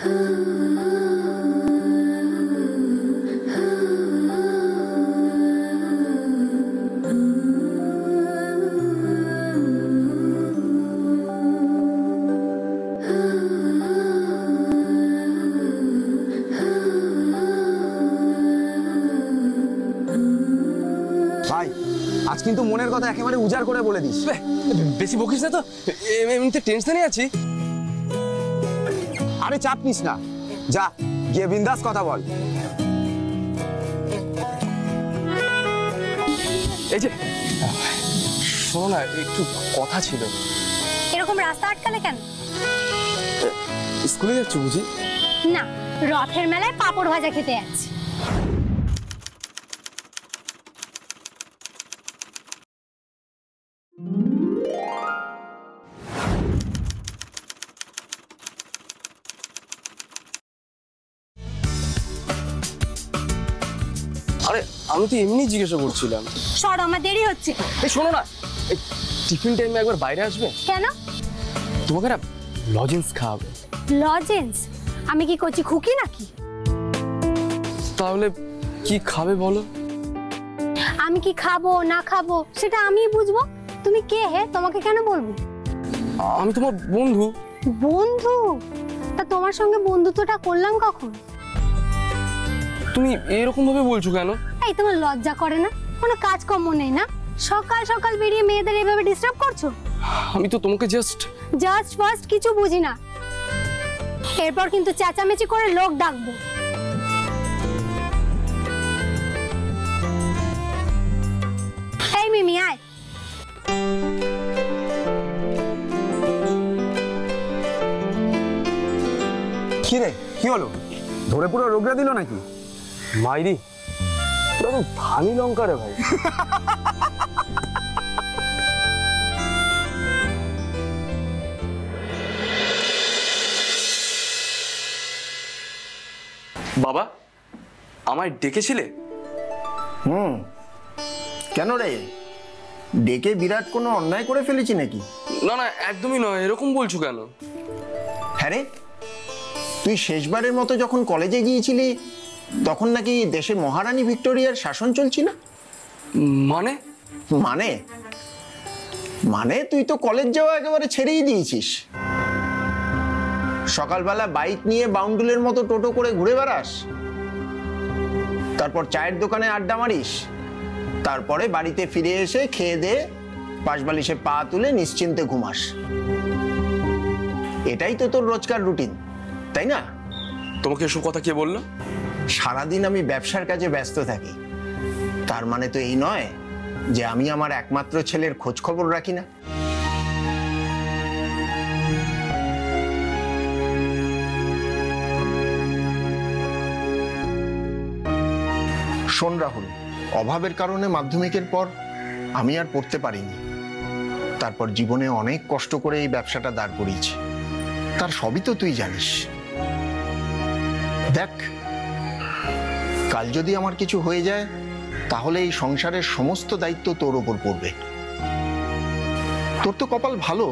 আজ কিন্তু মনের কথা একেবারে উজাড় করে বলে দিস। বেশি বকিস না তো, এমনিতে টেনশনে আছি। আরে চাপ নিস না, যা গিয়ে বিন্দাস কথা বল। এই যে শোনো না, একটু কথা ছিল। এরকম রাস্তা আটকালে কেন? স্কুলে যাচ্ছ বুঝি? না, রথের মেলায় পাপড় ভাজা খেতে যাচ্ছি। আরে আমি তো এমনি জিজ্ঞাসা করছিলাম। সর, আমার দেরি হচ্ছে। এই শোনো না, টিফিন টাইমে একবার বাইরে আসবে? কেন? তোমাকে না লজেন্স খাওয়াবে। লজেন্স? আমি কি কচি খুকি নাকি? তাহলে কি খাবে বলো? আমি কি খাবো না খাবো সেটা আমিই বুঝবো। তুমি কে হে? তোমাকে কেন বলবো? আমি তোমার বন্ধু। বন্ধু? তা তোমার সঙ্গে বন্ধুত্বটা করলাম কখন? তুমি এরকম ভাবে বলছো কেন? এই, তোমার লজ্জা করে না? কোনো কাজকর্ম নেই না? সকাল সকাল বেরিয়ে মেয়েদের এইভাবে ডিস্টার্ব করছো। আমি তো তোমাকে জাস্ট ফার্স্ট কিছু বুঝি না। এরপর কিন্তু চেঁচামেচি করে লোক ডাকবো। এই মিমি, আয়। কি রে, কি হলো? ধরে পুরো রোগড়া দিল নাকি? মাইরি, পুরো তো ধানি লঙ্কা রে ভাই। বাবা, আমায় ডেকেছিলে? কেন রে, ডেকে বিরাট কোনো অন্যায় করে ফেলেছি নাকি? না না, একদমই নয়। এরকম বলছো কেন? হ্যাঁ রে, তুই শেষবারের মতো যখন কলেজে গিয়েছিলি তখন নাকি দেশে মহারানী ভিক্টোরিয়ার শাসন চলছিল। মানে? মানে মানে তুই তো কলেজ যাওয়া একেবারে ছেড়েই দিয়েছিস। সকালবেলা বাইক নিয়ে বাউন্ডুলের মতো টোটো করে ঘুরে বেড়াস, তারপর চায়ের দোকানে আড্ডা মারিস, তারপরে বাড়িতে ফিরে এসে খেয়ে দে পাশবালিশে পা তুলে নিশ্চিন্তে ঘুমাস। এটাই তো তোর রোজকার রুটিন, তাই না? তোমাকে এসব কথা কে বললো? সারাদিন আমি ব্যবসার কাজে ব্যস্ত থাকি, তার মানে তো এই নয় যে আমি আমার একমাত্র ছেলের খোঁজ খবর রাখি না। শোন রাহুল, অভাবের কারণে মাধ্যমিকের পর আমি আর পড়তে পারিনি। তারপর জীবনে অনেক কষ্ট করে এই ব্যবসাটা দাঁড় করিয়েছি, তার সবই তো তুই জানিস। দেখ, কাল যদি আমার কিছু হয়ে যায় তাহলে এই সংসারের সমস্ত দায়িত্ব তোর ওপর পড়বে। তোর তো কপাল ভালো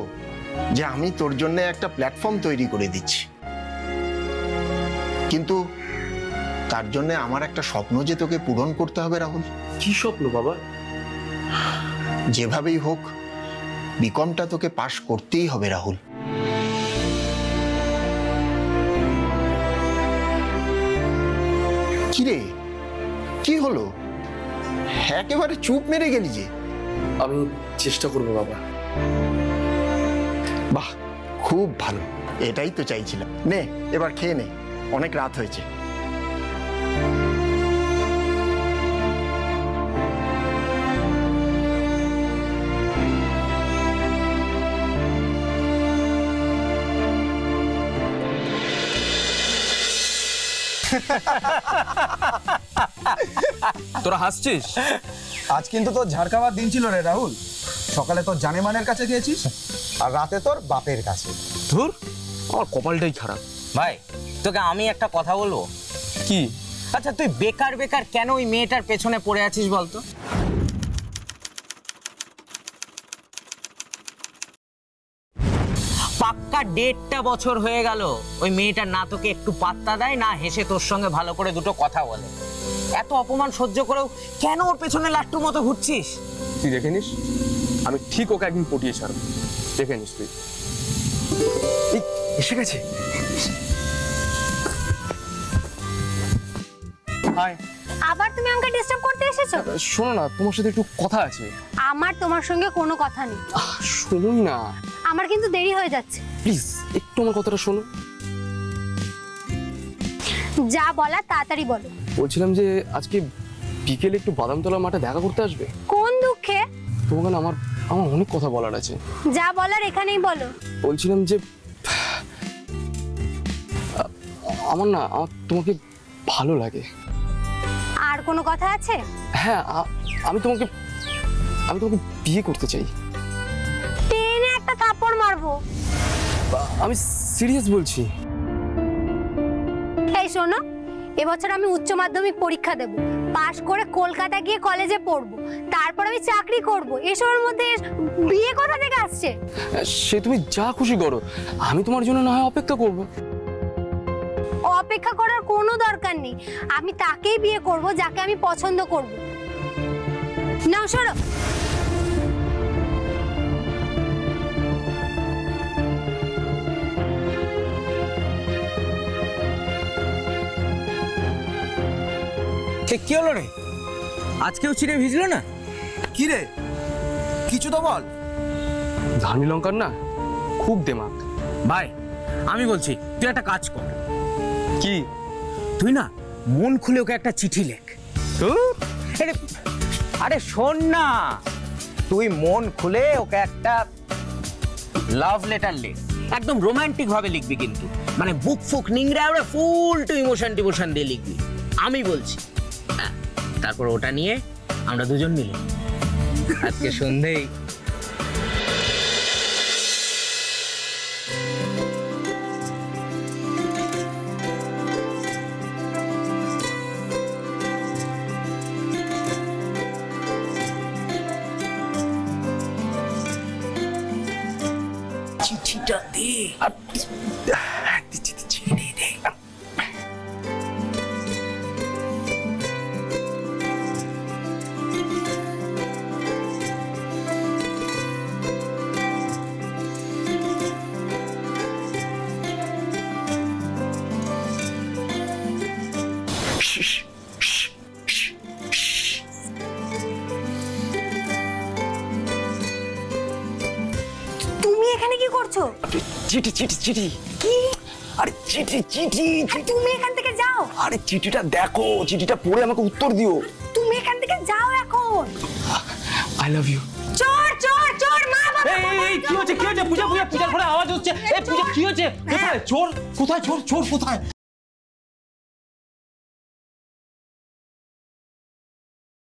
যে আমি তোর জন্য একটা প্ল্যাটফর্ম তৈরি করে দিচ্ছি, কিন্তু তার জন্য আমার একটা স্বপ্ন যে তোকে পূরণ করতে হবে রাহুল। কি স্বপ্ন বাবা? যেভাবেই হোক বিকমটা তোকে পাশ করতেই হবে রাহুল। কিরে, কি হলো? একেবারে চুপ মেরে গেলি যে। আমি চেষ্টা করবো বাবা। বাহ, খুব ভালো, এটাই তো চাইছিলাম। নে এবার খেয়ে নে, অনেক রাত হয়েছে। তোরা হাসছিস? আজ কিন্তু তোর ঝাড় খাওয়ার দিন ছিল রে রাহুল। সকালে তোর জানেমানের কাছে গিয়েছিস আর রাতে তোর বাপের কাছে। ধুর, আমার কপালটাই খারাপ। ভাই, তোকে আমি একটা কথা বলবো। কি? আচ্ছা, তুই বেকার বেকার কেন ওই মেয়েটার পেছনে পড়ে আছিস বলতো? পাক্কা 1.5 বছর হয়ে গেল ওই মেয়েটার না তোকে একটু পাত্তা দেয়, না হেসে তোর সঙ্গে ভালো করে দুটো কথা বলে। এত অপমান সহ্য করেও কেন ওর পেছনে লাট্টুর মতো ঘুরছিস? তুই দেখে নিস, আমি ঠিক ওকে একদিন পটিয়ে ছাড়ব, দেখে নিস তুই। এই এসে গেছে। হাই। আবার তুমি আমাকে ডিস্টার্ব করতে এসেছো? শোনো না, তোমার সাথে একটু কথা আছে। আমার তোমার সঙ্গে কোনো কথা নেই। শুনুন না আমার কিন্তু দেরি হয়ে যাচ্ছে। প্লিজ, একটু আমার কথাটা শোনো। যা বলার তাড়াতাড়ি বলো। বলছিলাম যে আজকে বিকেলে একটু বাদামতলা মাঠে দেখা করতে আসবে। কোন দুঃখে? তোমাকে না আমার আমার অনেক কথা বলার আছে। যা বলার এখানেই বলো। বলছিলাম যে আমার তোমাকে ভালো লাগে। আর কোনো কথা আছে? হ্যাঁ, আমি তোমাকে বিয়ে করতে চাই। টেনে একটা থাপ্পড় মারবো। আমি সিরিয়াস বলছি। এই শোনো, এবছর আমি উচ্চ মাধ্যমিক পরীক্ষা দেব, পাশ করে কলকাতা গিয়ে কলেজে পড়বো, তারপর আমি চাকরি করব। এসবের মধ্যে বিয়ে কোথা থেকে আসছে? সে তুমি যা খুশি করো, আমি তোমার জন্য না হয় অপেক্ষা করব। অপেক্ষা করার কোনো দরকার নেই, আমি তাকেই বিয়ে করব যাকে আমি পছন্দ করব। নাও সরো। কি হলো রে? আজকেও চিড়ে ভিজলো না? কি রে, কিছু তো বল। ধানি লঙ্কার না খুব দেমাক। ভাই আমি বলছি তুই একটা কাজ কর। কি? তুই না মন খুলে ওকে একটা চিঠি লেখ। আরে শোন না, তুই মন খুলে ওকে একটা লাভ লেটার লেখ। একদম রোমান্টিক ভাবে লিখবি, কিন্তু মানে বুক ফুক নিংড়ে আমরা ফুল টু ইমোশন টিমোশন দিয়ে লিখবি, আমি বলছি। হ্যাঁ, তারপর ওটা নিয়ে আমরা দুজন মিলে আজকে সন্ধেই চিঠিটা দে। দিচ্ছি দে। তুমি এখানে কি করছো? চিঠি চিঠি চিঠি। কি? আরে চিঠি চিঠি। তুমি এখান থেকে যাও। আরে চিঠিটা দেখো, চিঠিটা পড়ে আমাকে উত্তর দিও। তুমি এখান থেকে যাও এখন। I love you. চোর চোর চোর, মা বাবা। এই কি হচ্ছে? পূজার ঘরে আওয়াজ হচ্ছে। এই পূজা কি হচ্ছে? কোথায় চোর? কোথায় চোর? চোর কোথায়?